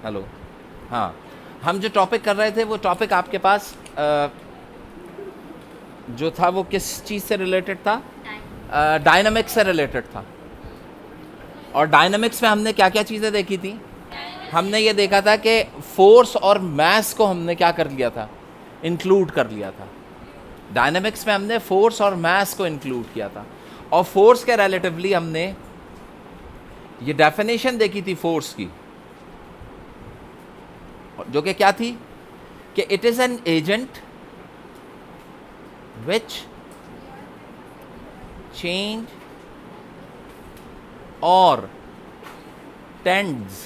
Hello. हाँ, हम जो टॉपिक कर रहे थे वो टॉपिक आपके पास जो था वो किस चीज़ से रिलेटेड था? डायनामिक्स से रिलेटेड था। और डायनामिक्स में हमने क्या क्या चीज़ें देखी थी? हमने ये देखा था कि फोर्स और मास को हमने क्या कर लिया था? इंक्लूड कर लिया था। डायनामिक्स में हमने फोर्स और मास को इंक्लूड किया था। और फोर्स के रिलेटिवली हमने ये डेफिनेशन देखी थी फोर्स की, जो कि क्या थी? कि it is an agent which change और tends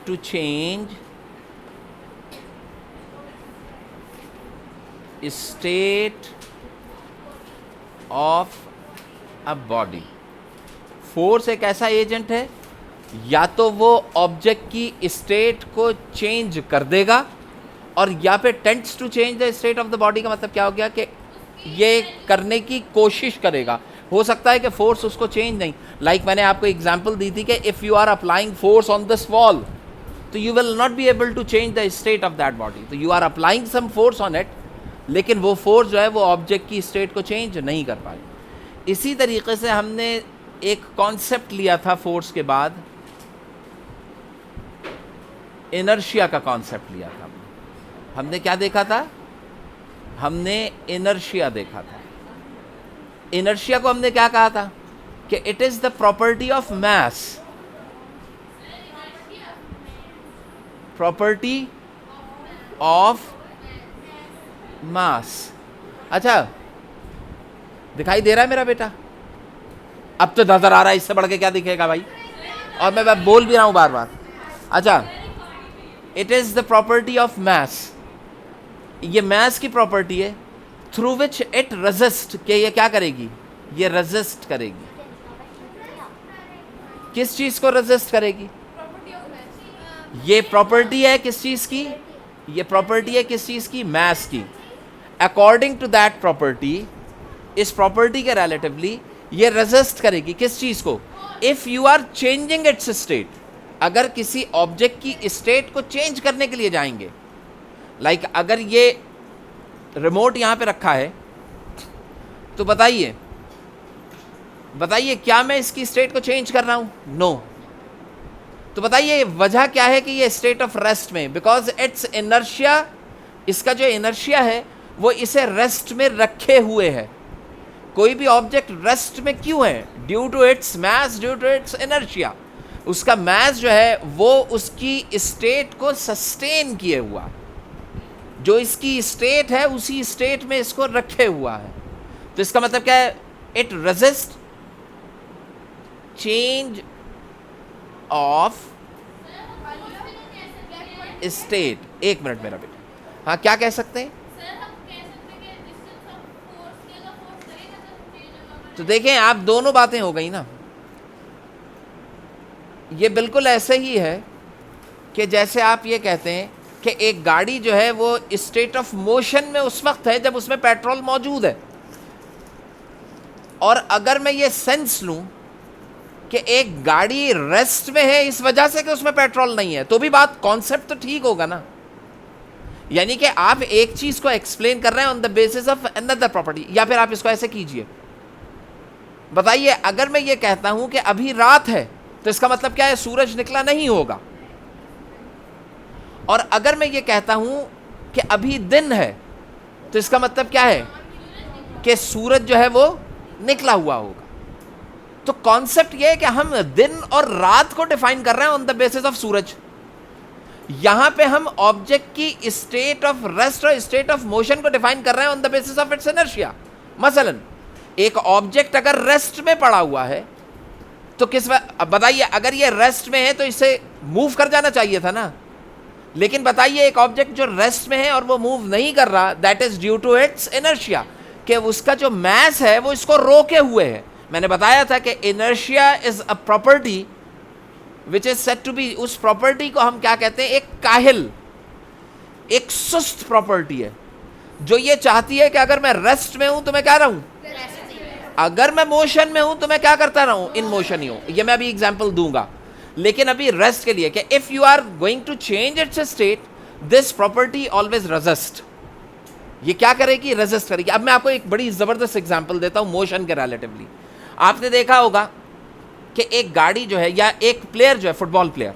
to change state of a body। Force एक ऐसा एजेंट है, या तो वो ऑब्जेक्ट की स्टेट को चेंज कर देगा, और या फिर tends to change the state of the body का मतलब क्या हो गया कि ये करने की कोशिश करेगा। हो सकता है कि फोर्स उसको चेंज नहीं, लाइक मैंने आपको एग्जांपल दी थी कि if you are applying force on this wall तो you will not be able to change the state of that body. तो you are applying some force on it, लेकिन वो फोर्स जो है वो ऑब्जेक्ट की स्टेट को चेंज नहीं कर पाए। इसी तरीके से हमने एक कॉन्सेप्ट लिया था फोर्स के बाद, इनर्शिया का कॉन्सेप्ट लिया था। हमने क्या देखा था? हमने इनर्शिया देखा था। इनर्शिया को हमने क्या कहा था? कि it is the property of mass, property of mass. अच्छा, दिखाई दे रहा है मेरा बेटा? अब तो नजर आ रहा है, इससे बढ़ के क्या दिखेगा भाई? और मैं बोल भी रहा हूं बार बार। अच्छा, it is the property of mass, ये मास की प्रॉपर्टी है थ्रू विच इट रेजिस्ट, कि ये क्या करेगी? ये रेजिस्ट करेगी। किस चीज को रेजिस्ट करेगी? ये प्रॉपर्टी है किस चीज की? ये प्रॉपर्टी है किस चीज की? मास की। अकॉर्डिंग टू दैट प्रॉपर्टी, इस प्रॉपर्टी के रिलेटिवली ये रेजिस्ट करेगी किस चीज को? If you are changing its state, अगर किसी ऑब्जेक्ट की स्टेट को चेंज करने के लिए जाएंगे, लाइक अगर ये रिमोट यहां पे रखा है, तो बताइए क्या मैं इसकी स्टेट को चेंज कर रहा हूं? नो। तो बताइए वजह क्या है कि ये स्टेट ऑफ रेस्ट में? बिकॉज इट्स इनर्शिया, इसका जो इनर्शिया है वो इसे रेस्ट में रखे हुए है। कोई भी ऑब्जेक्ट रेस्ट में क्यों है? Due to its mass, due to its inertia. उसका मास जो है वो उसकी स्टेट को सस्टेन किए हुआ, जो इसकी स्टेट है उसी स्टेट में इसको रखे हुआ है। तो इसका मतलब क्या है? It resist change of state. एक मिनट मेरा बेटा, हाँ क्या कह सकते हैं? तो देखें, आप दोनों बातें हो गई ना। ये बिल्कुल ऐसे ही है कि जैसे आप ये कहते हैं कि एक गाड़ी जो है वो स्टेट ऑफ मोशन में उस वक्त है जब उसमें पेट्रोल मौजूद है। और अगर मैं ये सेंस लूं कि एक गाड़ी रेस्ट में है इस वजह से कि उसमें पेट्रोल नहीं है, तो भी बात, कॉन्सेप्ट तो ठीक होगा ना। यानी कि आप एक चीज को एक्सप्लेन कर रहे हैं on the basis of another property. या फिर आप इसको ऐसे कीजिए, बताइए अगर मैं ये कहता हूं कि अभी रात है तो इसका मतलब क्या है? सूरज निकला नहीं होगा। और अगर मैं ये कहता हूं कि अभी दिन है तो इसका मतलब क्या है? कि सूरज जो है वो निकला हुआ होगा। तो कॉन्सेप्ट ये है कि हम दिन और रात को डिफाइन कर रहे हैं ऑन द बेसिस ऑफ सूरज। यहां पे हम ऑब्जेक्ट की स्टेट ऑफ रेस्ट और स्टेट ऑफ मोशन को डिफाइन कर रहे हैं on the basis of its inertia. मसलन एक ऑब्जेक्ट अगर रेस्ट में पड़ा हुआ है तो बताइए, अगर ये रेस्ट में है तो इसे मूव कर जाना चाहिए था ना। लेकिन बताइए एक ऑब्जेक्ट जो रेस्ट में है और वो मूव नहीं कर रहा, that is due to its inertia, कि उसका जो मास है वो इसको रोके हुए है। मैंने बताया था कि inertia is a property which is said to be, उस प्रॉपर्टी को हम क्या कहते हैं? एक काहिल, एक सुस्त प्रॉपर्टी है, जो ये चाहती है कि अगर मैं रेस्ट में हूं तो मैं क्या रहूं? अगर मैं मोशन में हूं तो मैं क्या करता रहूं? इन मोशन ही हूं। ये मैं अभी एग्जांपल दूंगा। लेकिन अभी रेस्ट के लिए, कि if you are going to change its state, this property always resist. ये क्या करेगी? रेजिस्ट करेगी। अब मैं आपको एक बड़ी जबरदस्त एग्जांपल देता हूं मोशन के रिलेटिवली। आपने देखा होगा कि एक गाड़ी जो है, या एक प्लेयर जो है, फुटबॉल प्लेयर,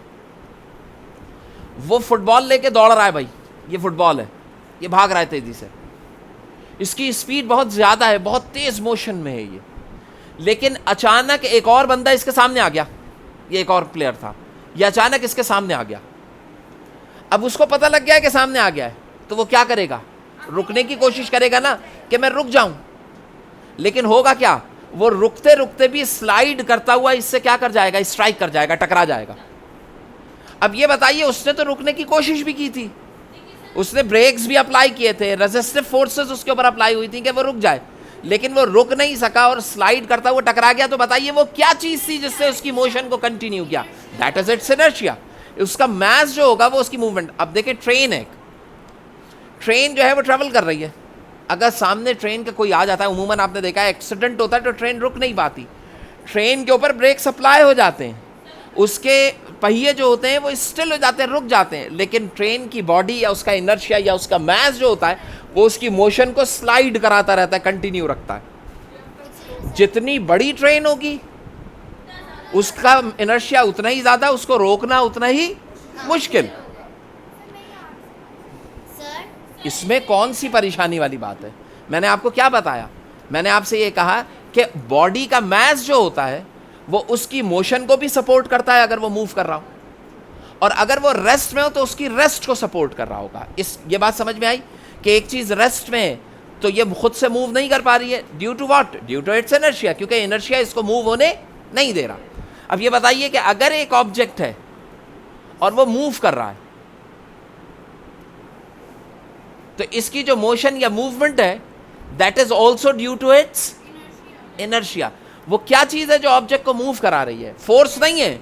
वो फुटबॉल लेके दौड़ रहा है। भाई ये फुटबॉल है, ये भाग रहा है तेजी से, इसकी स्पीड बहुत ज्यादा है, बहुत तेज मोशन में है ये। लेकिन अचानक एक और बंदा इसके सामने आ गया, ये एक और प्लेयर था, ये अचानक इसके सामने आ गया। अब उसको पता लग गया है कि सामने आ गया है, तो वो क्या करेगा? रुकने की कोशिश करेगा ना, कि मैं रुक जाऊं। लेकिन होगा क्या? वो रुकते रुकते भी स्लाइड करता हुआ इससे क्या कर जाएगा? स्ट्राइक कर जाएगा, टकरा जाएगा। अब ये बताइए, उसने तो रुकने की कोशिश भी की थी, उसने ब्रेक्स भी अप्लाई किए थे, रेजिस्टिव फोर्सेस उसके ऊपर अप्लाई हुई थी कि वो रुक जाए, लेकिन वो रुक नहीं सका और स्लाइड करता हुआ टकरा गया। तो बताइए वो क्या चीज थी जिससे उसकी मोशन को कंटिन्यू किया? That is it's inertia. उसका मास जो होगा वो उसकी मूवमेंट। अब देखिए ट्रेन है, ट्रेन जो है वो ट्रेवल कर रही है, अगर सामने ट्रेन का कोई आ जाता है, उमूमन आपने देखा है एक्सीडेंट होता है तो ट्रेन रुक नहीं पाती, ट्रेन के ऊपर ब्रेक सप्लाई हो जाते हैं, उसके पहिए जो होते हैं वो स्टिल हो जाते हैं, रुक जाते हैं, लेकिन ट्रेन की बॉडी या उसका इनर्शिया या उसका मास जो होता है वो उसकी मोशन को स्लाइड कराता रहता है, कंटिन्यू रखता है। जितनी बड़ी ट्रेन होगी उसका इनर्शिया उतना ही ज्यादा, उसको रोकना उतना ही मुश्किल। इसमें कौन सी परेशानी वाली बात है? मैंने आपको क्या बताया? मैंने आपसे ये कहा कि बॉडी का मास जो होता है वो उसकी मोशन को भी सपोर्ट करता है अगर वो मूव कर रहा हो, और अगर वो रेस्ट में हो तो उसकी रेस्ट को सपोर्ट कर रहा होगा। ये बात समझ में आई कि एक चीज रेस्ट में है तो ये खुद से मूव नहीं कर पा रही है, due to what? Due to its inertia, क्योंकि इनर्शिया इसको मूव होने नहीं दे रहा। अब ये बताइए कि अगर एक ऑब्जेक्ट है और वो मूव कर रहा है, तो इसकी जो मोशन या मूवमेंट है that is also due to its inertia. वो क्या चीज है जो ऑब्जेक्ट को मूव करा रही है? फोर्स नहीं है,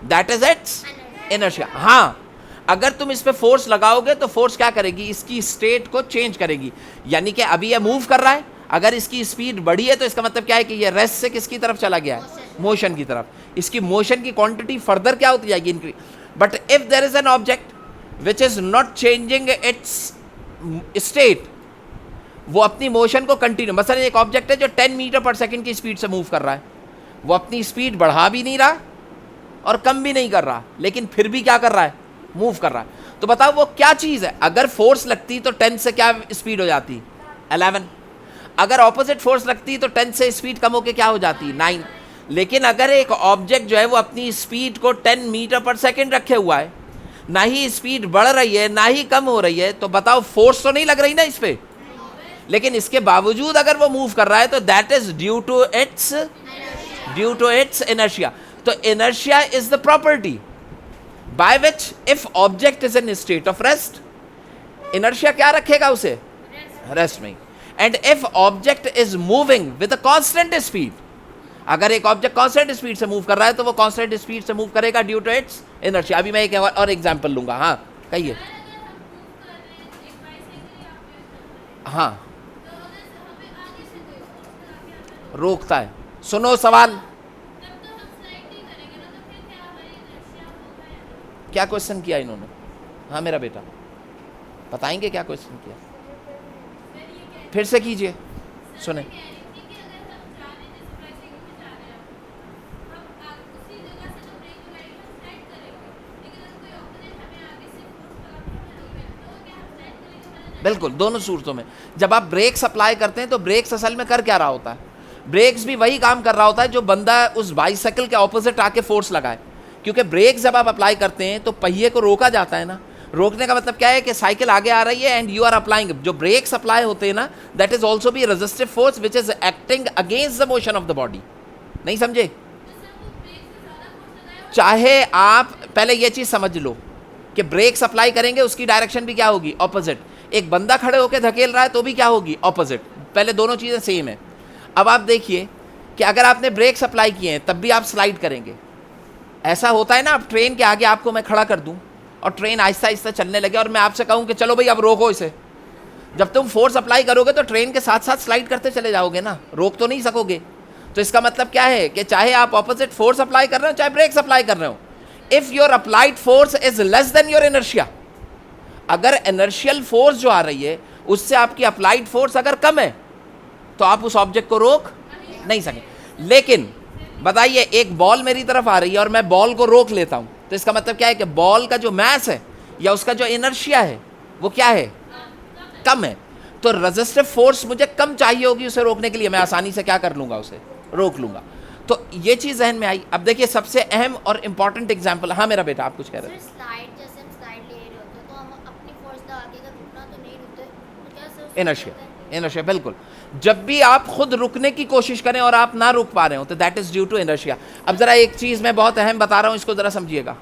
दैट इज इट्स इनर्शिया। हाँ, अगर तुम इस पे फोर्स लगाओगे तो फोर्स क्या करेगी? इसकी स्टेट को चेंज करेगी। यानी कि अभी ये मूव कर रहा है, अगर इसकी स्पीड बढ़ी है तो इसका मतलब क्या है कि ये रेस्ट से किसकी तरफ चला गया है? मोशन की तरफ। इसकी मोशन की क्वांटिटी फर्दर क्या होती जाएगी? Increase. But if there is an object which is not changing its state, वो अपनी मोशन को कंटिन्यू, मसलन एक ऑब्जेक्ट है जो 10 मीटर पर सेकंड की स्पीड से मूव कर रहा है, वो अपनी स्पीड बढ़ा भी नहीं रहा और कम भी नहीं कर रहा, लेकिन फिर भी क्या कर रहा है? मूव कर रहा है। तो बताओ वो क्या चीज है? अगर फोर्स लगती तो 10 से क्या स्पीड हो जाती? 11। अगर ऑपोजिट फोर्स लगती तो 10 से स्पीड कम होकर क्या हो जाती? 9। लेकिन अगर एक ऑब्जेक्ट जो है वो अपनी स्पीड को 10 मीटर पर सेकंड रखे हुआ है, ना ही स्पीड बढ़ रही है ना ही कम हो रही है, तो बताओ फोर्स तो नहीं लग रही ना इस पे, लेकिन इसके बावजूद अगर वो मूव कर रहा है तो that is due to its inertia. तो inertia is the property by which if object is in state of rest, inertia क्या रखेगा उसे? रेस्ट में। And if object is moving with a constant speed, अगर एक ऑब्जेक्ट कांस्टेंट स्पीड से move कर रहा है तो वो कांस्टेंट स्पीड से मूव करेगा ड्यू टू इट्स इनर्शिया। अभी मैं एक और एग्जांपल लूंगा। हाँ कहिए। हाँ, रोकता है। सुनो सवाल, क्या क्वेश्चन किया इन्होंने? हाँ मेरा बेटा, बताएंगे क्या क्वेश्चन किया? फिर से कीजिए, सुने। बिल्कुल, दोनों सूरतों में। जब आप ब्रेक्स अप्लाई करते हैं तो ब्रेक्स असल में कर क्या रहा होता है? ब्रेक्स भी वही काम कर रहा होता है जो बंदा उस बाइसाइकिल के ऑपोजिट आके फोर्स लगाए, क्योंकि ब्रेक जब आप अप्लाई करते हैं तो पहिए को रोका जाता है ना। रोकने का मतलब क्या है कि साइकिल आगे आ रही है एंड यू आर अप्लाइंग। जो ब्रेक्स अप्लाई होते हैं ना, that is also be resistive force which is acting against the motion of the body. नहीं समझे? चाहे आप पहले ये चीज समझ लो कि ब्रेक्स अप्लाई करेंगे उसकी डायरेक्शन भी क्या होगी? ऑपोजिट। एक बंदा खड़े होकर धकेल रहा है तो भी क्या होगी? ऑपोजिट। पहले दोनों चीजें सेम है। अब आप देखिए कि अगर आपने ब्रेक्स अप्लाई किए हैं तब भी आप स्लाइड करेंगे। ऐसा होता है ना, अब ट्रेन के आगे आपको मैं खड़ा कर दूं और ट्रेन आहिस्ता आहिस्ता चलने लगे और मैं आपसे कहूं कि चलो भाई अब रोको इसे, जब तुम फोर्स अप्लाई करोगे तो ट्रेन के साथ साथ स्लाइड करते चले जाओगे ना, रोक तो नहीं सकोगे। तो इसका मतलब क्या है कि चाहे आप ऑपोजिट फोर्स अप्लाई कर रहे हो चाहे ब्रेक्स अप्लाई कर रहे हो, if your applied force is less than your inertia, अगर इनर्शियल फोर्स जो आ रही है उससे आपकी अप्लाइड फोर्स अगर कम है तो आप उस ऑब्जेक्ट को रोक नहीं सकें। लेकिन बताइए, एक बॉल मेरी तरफ आ रही है और मैं बॉल को रोक लेता हूं, तो इसका मतलब क्या है कि बॉल का जो मास है या उसका जो इनर्शिया है वो क्या है, कम है। तो रेजिस्टिव फोर्स मुझे कम चाहिए होगी उसे रोकने के लिए, मैं आसानी से क्या कर लूंगा, उसे रोक लूंगा। तो ये चीज जहन में आई। अब देखिए सबसे अहम और इंपॉर्टेंट एग्जांपल, हाँ मेरा बेटा आप कुछ कह रहे थे। स्लाइड, जैसे हम स्लाइड ले रहे होते हैं तो हम अपनी फोर्स लगा के अगर रुकना तो नहीं रुकते, तो क्या से इनर्शिया बिल्कुल। जब भी आप खुद रुकने की कोशिश करें और आप ना रुक पा रहे हो तो that is due to inertia. अब जरा एक चीज मैं बहुत अहम बता रहा हूं, इसको जरा समझिएगा।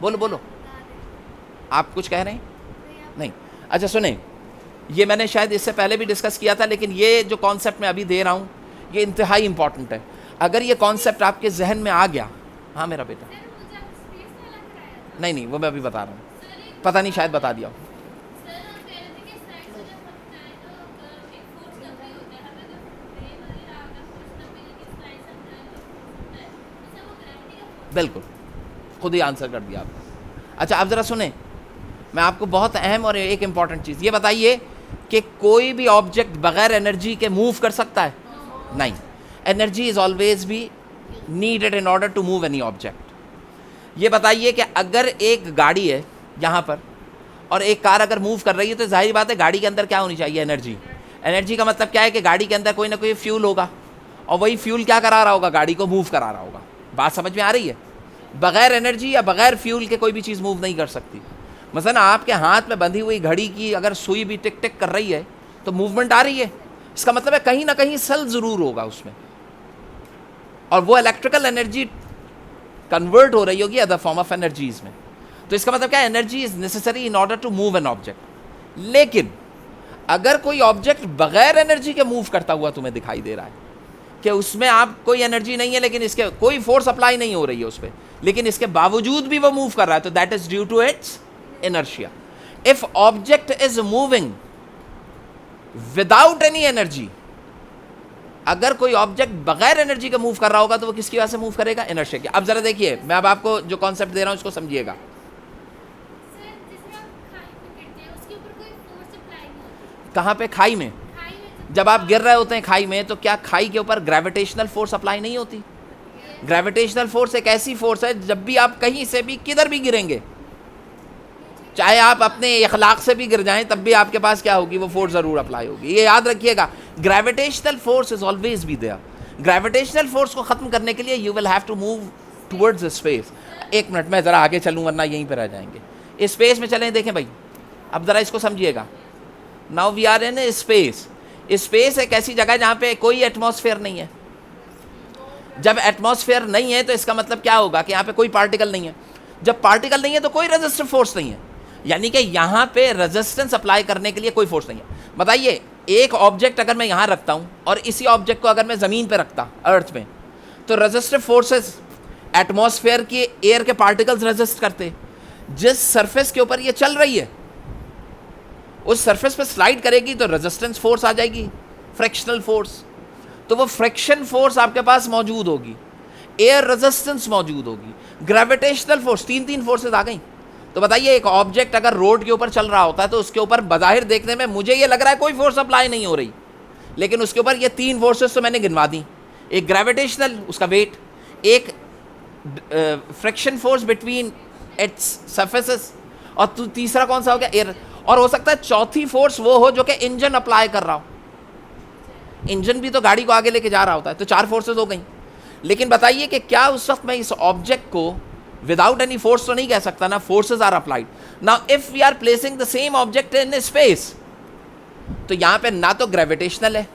बोलो बोलो, आप कुछ कह रहे हैं? नहीं, अच्छा सुने, ये मैंने शायद इससे पहले भी डिस्कस किया था, लेकिन ये जो कॉन्सेप्ट मैं अभी दे रहा हूं ये इंतहाई इंपॉर्टेंट है। अगर ये कॉन्सेप्ट आपके जहन में आ गया, हाँ मेरा बेटा, नहीं वो मैं अभी बता रहा हूँ, पता नहीं शायद बता दिया हो। बिल्कुल, खुद ही आंसर कर दिया आपने। अच्छा अब ज़रा सुने, मैं आपको बहुत अहम और एक इम्पॉर्टेंट चीज़ ये बताइए कि कोई भी ऑब्जेक्ट बगैर एनर्जी के मूव कर सकता है? नहीं, energy is always be needed in order to move any object. ये बताइए कि अगर एक गाड़ी है यहाँ पर और एक कार अगर मूव कर रही है तो जाहिर बात है गाड़ी के अंदर क्या होनी चाहिए, एनर्जी। एनर्जी का मतलब क्या है कि गाड़ी के अंदर कोई ना कोई फ्यूल होगा और वही फ्यूल क्या करा रहा होगा, गाड़ी को मूव करा रहा होगा। बात समझ में आ रही है? बगैर एनर्जी या बगैर फ्यूल के कोई भी चीज़ मूव नहीं कर सकती। मसलन आपके हाथ में बंधी हुई घड़ी की अगर सुई भी टिक टिक कर रही है तो मूवमेंट आ रही है, इसका मतलब है कहीं ना कहीं सेल ज़रूर होगा उसमें और वो इलेक्ट्रिकल एनर्जी कन्वर्ट हो रही होगी अदर फॉर्म ऑफ एनर्जीज में। तो इसका मतलब क्या है, energy is necessary in order to move an object. लेकिन अगर कोई ऑब्जेक्ट बगैर एनर्जी के मूव करता हुआ तुम्हें दिखाई दे रहा है कि उसमें आप कोई एनर्जी नहीं है, लेकिन इसके कोई फोर्स अप्लाई नहीं हो रही है उस पर, लेकिन इसके बावजूद भी वो मूव कर रहा है, तो that is due to its inertia. If object is moving without any energy, अगर कोई ऑब्जेक्ट बगैर एनर्जी के मूव कर रहा होगा तो वो किसकी वजह से मूव करेगा, इनर्शिया की। अब जरा देखिए, मैं अब आपको जो कॉन्सेप्ट दे रहा हूं इसको समझिएगा। कहां पे? खाई में। जब आप गिर रहे होते हैं खाई में तो क्या खाई के ऊपर ग्रेविटेशनल फोर्स अप्लाई नहीं होती? ग्रेविटेशनल फोर्स एक ऐसी फोर्स है, जब भी आप कहीं से भी किधर भी गिरेंगे, चाहे आप अपने इखलाक से भी गिर जाएं, तब भी आपके पास क्या होगी, वो फोर्स जरूर अप्लाई होगी। ये याद रखिएगा, gravitational force is always be there. Gravitational force को खत्म करने के लिए you will have to move towards space. एक मिनट मैं जरा आगे चलूँ वरना यहीं पर रह जाएंगे। इस स्पेस में चलें, देखें भाई, अब जरा इसको समझिएगा। Now we are in space. Space एक ऐसी जगह है जहाँ पे कोई एटमॉस्फेयर नहीं है। जब एटमॉस्फेयर नहीं है तो इसका मतलब क्या होगा कि यहाँ पे कोई पार्टिकल नहीं है। जब पार्टिकल नहीं है तो कोई रेजिस्टिव फोर्स नहीं है, यानी कि यहाँ पे रेजिस्टेंस अप्लाई करने के लिए कोई फोर्स नहीं है। बताइए, एक ऑब्जेक्ट अगर मैं यहाँ रखता हूँ और इसी ऑब्जेक्ट को अगर मैं ज़मीन पे रखता अर्थ में, तो रेजिस्टिव फोर्सेस एटमॉस्फेयर के एयर के पार्टिकल्स रेजिस्ट करते। जिस सरफेस के ऊपर ये चल रही है उस सरफेस पे स्लाइड करेगी तो रेजिस्टेंस फोर्स आ जाएगी, फ्रिक्शनल फोर्स। तो वो फ्रिक्शन फोर्स आपके पास मौजूद होगी, एयर रेजिस्टेंस मौजूद होगी, ग्रेविटेशनल फोर्स, तीन फोर्सेस आ गई। तो बताइए, एक ऑब्जेक्ट अगर रोड के ऊपर चल रहा होता है तो उसके ऊपर बज़ाहिर देखने में मुझे ये लग रहा है कोई फोर्स अप्लाई नहीं हो रही, लेकिन उसके ऊपर ये तीन फोर्सेस तो मैंने गिनवा दी। एक ग्रेविटेशनल, उसका वेट, एक friction force between its surfaces, और तीसरा कौन सा हो गया, एयर। और हो सकता है चौथी फोर्स वो हो जो कि इंजन अप्लाई कर रहा हो। इंजन भी तो गाड़ी को आगे लेके जा रहा होता है, तो चार फोर्सेस हो गई। लेकिन बताइए कि क्या उस वक्त मैं इस ऑब्जेक्ट को विदाउट एनी फोर्स तो नहीं कह सकता ना, forces are applied. Now if we are placing the same object in space, तो यहाँ पे ना तो ग्रेविटेशनल है,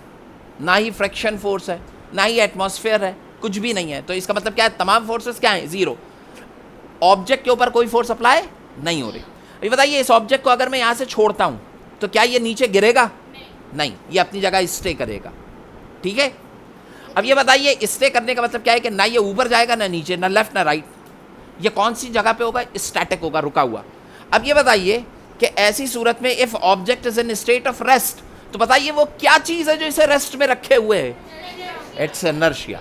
ना ही फ्रिक्शन फोर्स है, ना ही एटमॉस्फेयर है, कुछ भी नहीं है। तो इसका मतलब क्या है, तमाम फोर्सेस क्या है, जीरो। ऑब्जेक्ट के ऊपर कोई फोर्स अप्लाई नहीं हो रही। ये बताइए, इस ऑब्जेक्ट को अगर मैं यहाँ से छोड़ता हूँ तो क्या ये नीचे गिरेगा? नहीं, ये अपनी जगह स्टे करेगा। ठीक है, अब ये बताइए, स्टे करने का मतलब क्या है कि ना ये ऊपर जाएगा, ना नीचे, ना लेफ्ट ना राइट। ये कौन सी जगह पे होगा, स्टैटिक होगा, रुका हुआ। अब ये बताइए कि ऐसी सूरत में if object is in state of rest, तो बताइए वो क्या चीज़ है जो इसे रेस्ट में रखे हुए है? It's inertia.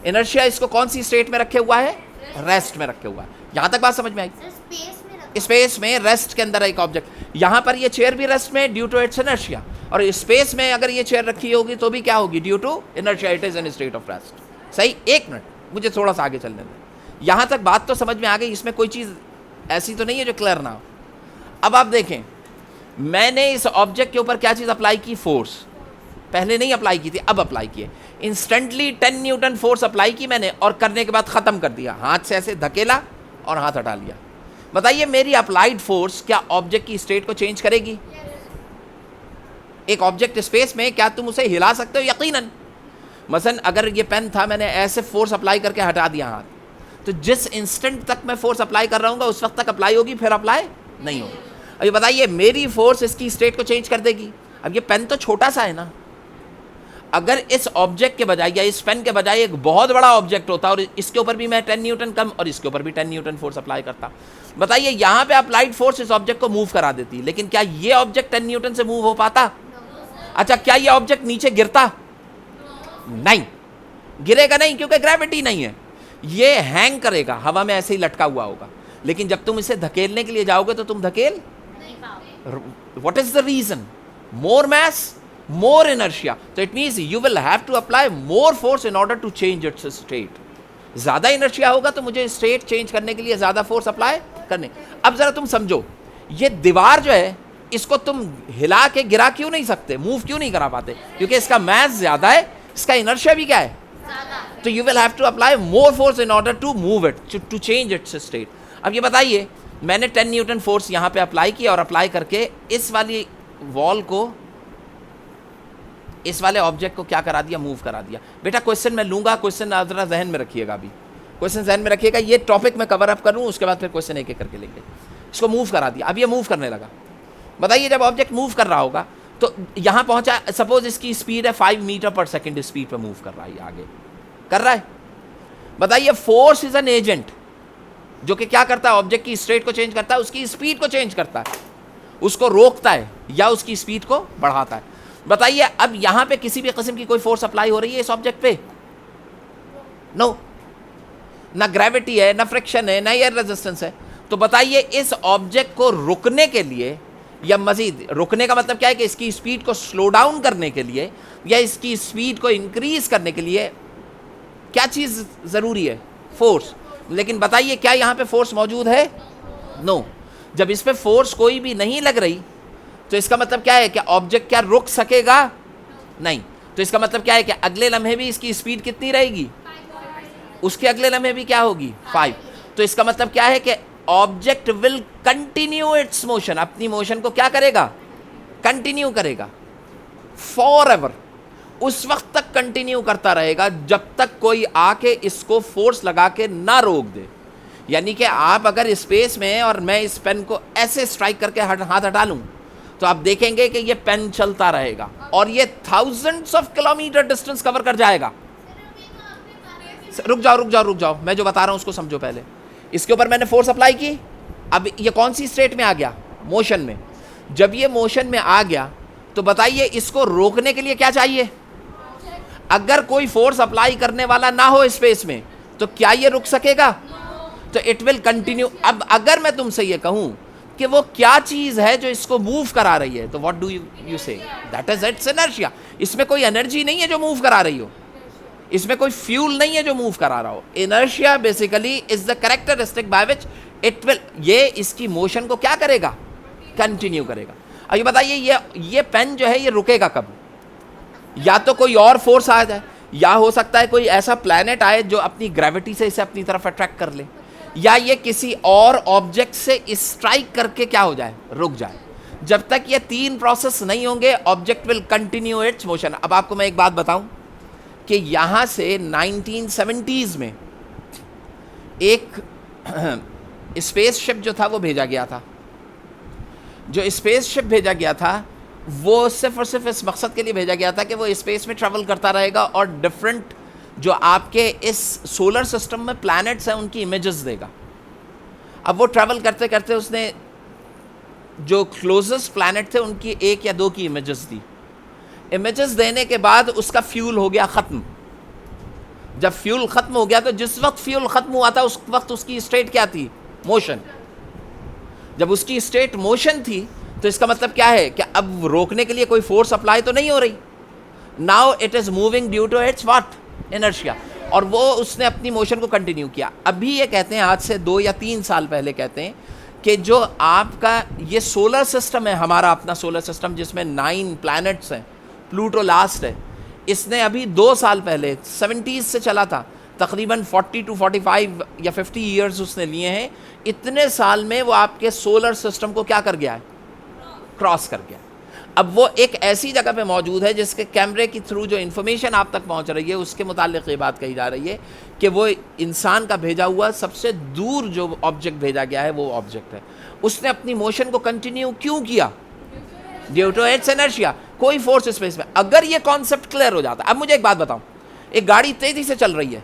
इनर्शिया इसको कौन सी स्टेट में रखे हुआ है? रेस्ट में रखे हुआ है। यहाँ तक बात समझ में आई? सर स्पेस में रखा स्पेस में रेस्ट के अंदर एक ऑब्जेक्ट, यहाँ पर ये चेयर भी रेस्ट में ड्यू टू इट्स इनर्शिया, और स्पेस में अगर ये चेयर रखी होगी तो भी क्या होगी? Due to inertia, it is in state of rest. सही, एक मिनट मुझे थोड़ा सा आगे चलने दें। यहाँ तक बात तो समझ में आ गई, इसमें कोई चीज़ ऐसी तो नहीं है जो क्लियर ना हो। अब आप देखें, मैंने इस ऑब्जेक्ट के ऊपर क्या चीज़ अप्लाई की? फोर्स। पहले नहीं अप्लाई की थी, अब अप्लाई किए। इंस्टेंटली 10 न्यूटन फोर्स अप्लाई की मैंने, और करने के बाद ख़त्म कर दिया, हाथ से ऐसे धकेला और हाथ हटा लिया। बताइए मेरी अप्लाइड फोर्स क्या ऑब्जेक्ट की स्टेट को चेंज करेगी? एक ऑब्जेक्ट स्पेस में क्या तुम उसे हिला सकते हो? यकीनन। मसलन अगर ये पेन था, मैंने ऐसे फोर्स अप्लाई करके हटा दिया हाथ, तो जिस इंस्टेंट तक मैं फोर्स अप्लाई कर रहा हूँ उस वक्त तक अप्लाई होगी, फिर अप्लाई नहीं होगी। अब ये बताइए मेरी फोर्स इसकी स्टेट को चेंज कर देगी? अब ये पेन तो छोटा सा है ना, अगर इस ऑब्जेक्ट के बजाय या इस पेन के बजाय एक बहुत बड़ा ऑब्जेक्ट होता और इसके ऊपर भी मैं 10 न्यूटन कम और इसके ऊपर भी 10 न्यूटन फोर्स अप्लाई करता, बताइए यहाँ पे अप्लाइड फोर्स इस ऑब्जेक्ट को मूव करा देती, लेकिन क्या ये ऑब्जेक्ट 10 न्यूटन से मूव हो पाता? अच्छा, क्या ये ऑब्जेक्ट नीचे गिरता? नहीं, गिरेगा नहीं, क्योंकि ग्रेविटी नहीं है। ये हैंग करेगा, हवा में ऐसे ही लटका हुआ होगा, लेकिन जब तुम इसे धकेलने के लिए जाओगे तो तुम धकेल नहीं पाओगे। What is the reason? More mass, more inertia, so it means you will have to apply more force in order to change its state. ज़्यादा inertia होगा तो मुझे state change करने के लिए ज़्यादा force apply करने। अब ज़रा तुम समझो, ये दीवार जो है इसको तुम हिला के गिरा क्यों नहीं सकते, move क्यों नहीं करा पाते? क्योंकि इसका mass ज़्यादा है, इसका inertia भी क्या है? तो you will have to apply more force in order to move it, to change its state. अब ये बताइए, मैंने 10 न्यूटन फोर्स यहाँ पे अप्लाई किया और अप्लाई करके इस वाली वॉल को, इस वाले ऑब्जेक्ट को क्या करा दिया? मूव करा दिया। बेटा क्वेश्चन मैं लूंगा, क्वेश्चन जरा जहन में रखिएगा, अभी क्वेश्चन जहन में रखिएगा, ये टॉपिक मैं कवर अप करूँ, उसके बाद फिर क्वेश्चन एक एक करके लेंगे। इसको मूव करा दिया, अब ये मूव करने लगा। बताइए जब ऑब्जेक्ट मूव कर रहा होगा तो यहाँ पहुँचा, सपोज इसकी स्पीड है 5 मीटर पर सेकेंड स्पीड पर मूव कर रहा है, आगे कर रहा है। बताइए फोर्स इज एन एजेंट जो कि क्या करता है? ऑब्जेक्ट की स्टेट को चेंज करता है, उसकी स्पीड को चेंज करता है, उसको रोकता है या उसकी स्पीड को बढ़ाता है। बताइए अब यहां पे किसी भी किस्म की कोई फोर्स अप्लाई हो रही है इस ऑब्जेक्ट पे? नो, ना ग्रेविटी है, ना फ्रिक्शन है, ना एयर रेजिस्टेंस है। तो बताइए इस ऑब्जेक्ट को रुकने के लिए, या मजीद रुकने का मतलब क्या है कि इसकी स्पीड को स्लो डाउन करने के लिए या इसकी स्पीड को इंक्रीज करने के लिए क्या चीज जरूरी है? फोर्स। लेकिन बताइए क्या यहां पे फोर्स मौजूद है? नो। जब इस पे फोर्स कोई भी नहीं लग रही तो इसका मतलब क्या है कि ऑब्जेक्ट क्या रुक सकेगा? नहीं। तो इसका मतलब क्या है कि अगले लम्हे भी इसकी स्पीड कितनी रहेगी? उसके अगले लम्हे भी क्या होगी? 5। तो इसका मतलब क्या है कि object will continue its motion, अपनी मोशन को क्या करेगा? कंटिन्यू करेगा फॉर एवर, उस वक्त तक कंटिन्यू करता रहेगा जब तक कोई आके इसको फोर्स लगा के ना रोक दे। यानी कि आप अगर स्पेस में हैं और मैं इस पेन को ऐसे स्ट्राइक करके हाथ हटा लूं तो आप देखेंगे कि ये पेन चलता रहेगा और ये thousands of kilometre distance cover कर जाएगा। रुक जाओ, मैं जो बता रहा हूं उसको समझो पहले। इसके ऊपर मैंने फोर्स अप्लाई की, अब ये कौन सी स्टेट में आ गया? मोशन में। जब ये मोशन में आ गया तो बताइए इसको रोकने के लिए क्या चाहिए? अगर कोई फोर्स अप्लाई करने वाला ना हो स्पेस में तो क्या ये रुक सकेगा? तो इट विल कंटिन्यू। अब अगर मैं तुमसे ये कहूं कि वो क्या चीज है जो इसको मूव करा रही है, तो व्हाट डू यू से? That is it's inertia. इसमें कोई एनर्जी नहीं है जो मूव करा रही हो, इसमें कोई फ्यूल नहीं है जो मूव करा रहा हो। Inertia basically is the characteristic by which it will, ये इसकी मोशन को क्या करेगा? कंटिन्यू करेगा। अब ये बताइए ये पेन जो है ये रुकेगा कब? या तो कोई और फोर्स आ जाए, या हो सकता है कोई ऐसा प्लैनेट आए जो अपनी ग्रेविटी से इसे अपनी तरफ अट्रैक्ट कर ले, या ये किसी और ऑब्जेक्ट से स्ट्राइक करके क्या हो जाए? रुक जाए। जब तक ये 3 प्रोसेस नहीं होंगे object will continue its motion. अब आपको मैं एक बात बताऊं कि यहाँ से 1970s में एक स्पेसशिप जो था वो भेजा गया था। जो स्पेसशिप भेजा गया था वो सिर्फ और सिर्फ इस मकसद के लिए भेजा गया था कि वो स्पेस में ट्रैवल करता रहेगा और डिफरेंट जो आपके इस सोलर सिस्टम में प्लैनेट्स हैं उनकी इमेजेस देगा। अब वो ट्रैवल करते करते उसने जो क्लोजेस्ट प्लैनेट थे उनकी 1 या 2 की इमेजेस दी। इमेजेस देने के बाद उसका फ्यूल हो गया ख़त्म। जब फ्यूल खत्म हो गया तो जिस वक्त फ्यूल खत्म हुआ था उस वक्त उसकी स्टेट क्या थी? मोशन। जब उसकी स्टेट मोशन थी तो इसका मतलब क्या है कि अब रोकने के लिए कोई फोर्स अप्लाई तो नहीं हो रही। Now it is moving due to its what? Inertia. और वो उसने अपनी मोशन को कंटिन्यू किया। अभी ये कहते हैं आज से 2 या 3 साल पहले कहते हैं कि जो आपका ये सोलर सिस्टम है, हमारा अपना सोलर सिस्टम जिसमें 9 प्लैनेट्स हैं, प्लूटो लास्ट है, इसने अभी 2 साल पहले 70s से चला था, तकरीबन 40 to 45 या 50 ईयर्स उसने लिए हैं। इतने साल में वो आपके सोलर सिस्टम को क्या कर गया है? क्रॉस कर गया। अब वो एक ऐसी जगह पे मौजूद है जिसके कैमरे के थ्रू जो इन्फॉर्मेशन आप तक पहुंच रही है उसके मुतालिक ये बात कही जा रही है कि वो इंसान का भेजा हुआ सबसे दूर जो ऑब्जेक्ट भेजा गया है वो ऑब्जेक्ट है। उसने अपनी मोशन को कंटिन्यू क्यों किया? Due to its inertia. कोई फोर्स स्पेस में। अगर ये कॉन्सेप्ट क्लियर हो जाता, अब मुझे एक बात बताओ, एक गाड़ी तेजी से चल रही है,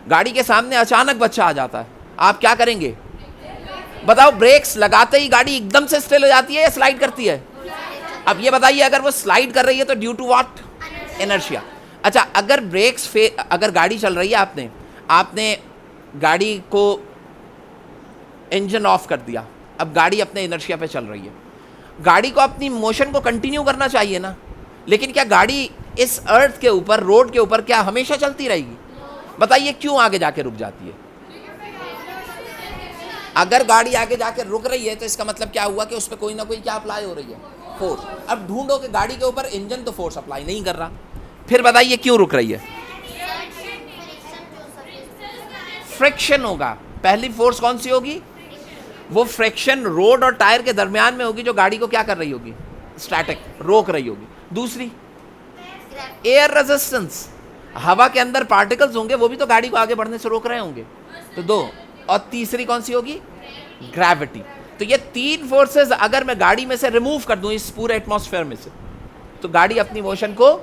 गाड़ी के सामने अचानक बच्चा आ जाता है, आप क्या करेंगे? बताओ, ब्रेक्स लगाते ही गाड़ी एकदम से स्टिल हो जाती है या स्लाइड करती है? अब ये बताइए, अगर वो स्लाइड कर रही है तो ड्यू टू व्हाट? इनर्शिया। अच्छा, अगर अगर गाड़ी चल रही है, आपने गाड़ी को इंजन ऑफ कर दिया, अब गाड़ी अपने इनर्शिया पे चल रही है, गाड़ी को अपनी मोशन को कंटिन्यू करना चाहिए ना। लेकिन क्या गाड़ी इस अर्थ के ऊपर, रोड के ऊपर क्या हमेशा चलती रहेगी? बताइए क्यों आगे जाके रुक जाती है? अगर गाड़ी आगे जाके रुक रही है तो इसका मतलब क्या हुआ कि उस पर कोई ना कोई क्या अप्लाई हो रही है? फोर्स। अब ढूंढो कि गाड़ी के ऊपर इंजन तो फोर्स अप्लाई नहीं कर रहा, फिर बताइए क्यों रुक रही है? फ्रिक्शन होगा। पहली फोर्स कौन सी होगी? वो फ्रिक्शन रोड और टायर के दरमियान में होगी जो गाड़ी को क्या कर रही होगी? स्टैटिक, रोक रही होगी। दूसरी एयर रेजिस्टेंस, हवा के अंदर पार्टिकल्स होंगे, वो भी तो गाड़ी को आगे बढ़ने से रोक रहे होंगे। तो 2। और तीसरी कौन सी होगी? ग्रेविटी। तो ये 3 फोर्सेस अगर मैं गाड़ी में से रिमूव कर दूं इस पूरे एटमॉस्फेयर में से, तो गाड़ी अपनी मोशन को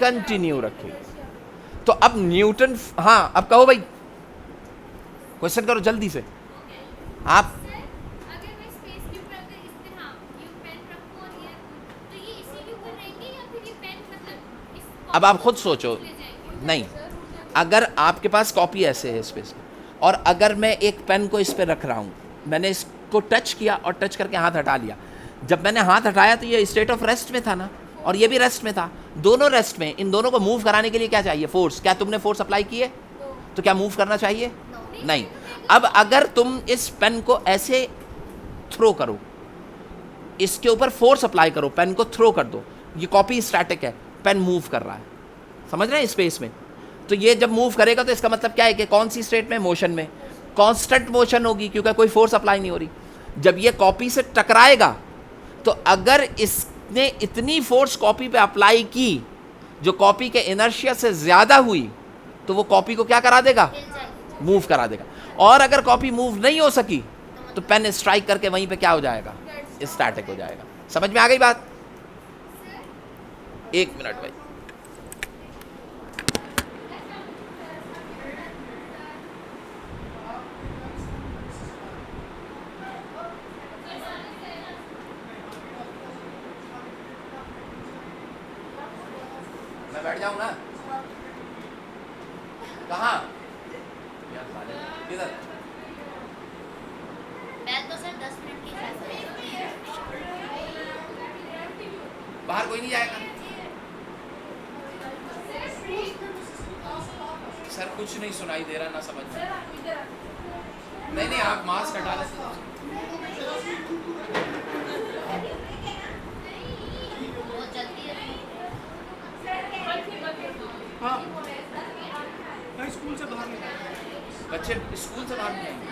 कंटिन्यू रखेगी। तो अब न्यूटन, हाँ अब कहो भाई, क्वेश्चन करो जल्दी से आप। अब आप खुद सोचो, नहीं, अगर आपके पास कॉपी ऐसे है स्पेस में, और अगर मैं एक पेन को इस पे रख रहा हूँ, मैंने इसको टच किया और टच करके हाथ हटा लिया, जब मैंने हाथ हटाया तो ये स्टेट ऑफ रेस्ट में था ना, और ये भी रेस्ट में था, दोनों रेस्ट में। इन दोनों को मूव कराने के लिए क्या चाहिए? फोर्स। क्या तुमने फोर्स अप्लाई की है? तो क्या मूव करना चाहिए? नहीं। अब अगर तुम इस पेन को ऐसे थ्रो करो, इसके ऊपर फोर्स अप्लाई करो, पेन को थ्रो कर दो, ये कॉपी स्टैटिक है, पेन मूव कर रहा है, समझ रहे हैं, स्पेस में। तो ये जब मूव करेगा तो इसका मतलब क्या है कि कौन सी स्टेट में? मोशन में। कांस्टेंट मोशन होगी क्योंकि कोई फोर्स अप्लाई नहीं हो रही। जब ये कॉपी से टकराएगा तो अगर इसने इतनी फोर्स कॉपी पे अप्लाई की जो कॉपी के इनर्शिया से ज्यादा हुई, तो वो कॉपी को क्या करा देगा? मूव करा देगा। और अगर कॉपी मूव नहीं हो सकी तो पेन स्ट्राइक करके वहीं पे क्या हो जाएगा? स्टैटिक हो जाएगा। समझ में आ गई बात? 1 मिनट भाई। मैं बैठ जाऊं ना? कहाँ? किधर? मैं तो सिर्फ 10 मिनट की बाहर कोई नहीं जाएगा सर, कुछ नहीं सुनाई दे रहा, ना समझ में। नहीं, आप मास्क हटा लेते। बहुत जल्दी है। हाँ, स्कूल से बाहर निकल, बच्चे स्कूल से बाहर नहीं आएंगे।